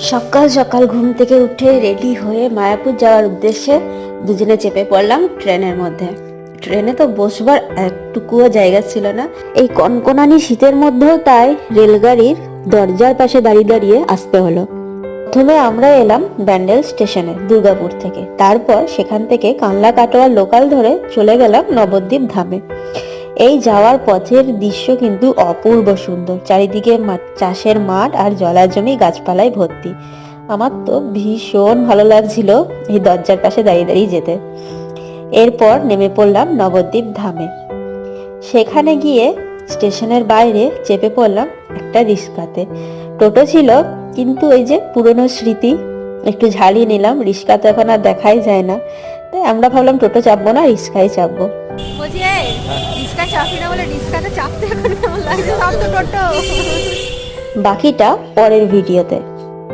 সকাল সকাল ঘুম থেকে উঠে রেডি হয়ে মায়াপুর যাওয়ার উদ্দেশ্যে দুজনে চেপে পড়লাম ট্রেনের মধ্যে। ট্রেনে তো বসবার একটুকুও জায়গা ছিল না। এই কনকনানি শীতের মধ্যেও তাই রেলগাড়ির দরজার পাশে দাঁড়িয়ে দাঁড়িয়ে আসতে হলো। প্রথমে আমরা এলাম ব্যান্ডেল স্টেশনে দুর্গাপুর থেকে, তারপর সেখান থেকে কানলা কাটোয়া লোকাল ধরে চলে গেলাম নবদ্বীপ ধামে। এই যাওয়ার পথের দৃশ্য কিন্তু অপূর্ব সুন্দর, চারিদিকে চাষের মাঠ আর জলাজমি গাছপালায় ভর্তি। আমার তো ভীষণ ভালো লাগছিল এই দরজার পাশে দাঁড়িয়ে দাঁড়িয়ে যেতে। এরপর নেমে পড়লাম নবদ্বীপ ধামে। সেখানে গিয়ে স্টেশনের বাইরে চেপে পড়লাম একটা রিক্সাতে। টোটো ছিল, কিন্তু ওই যে পুরনো স্মৃতি একটু ঝালিয়ে নিলাম। রিক্সা তো এখন আর দেখাই যায় না, তাই আমরা ভাবলাম টোটো চাপবো না, রিক্সায় চাপবো। বলছি এই রিস্কা চাপি না বলে রিস্কাতে চাপতে এখন কেমন লাগছে? সব তো টোটো। বাকিটা পরের ভিডিওতে।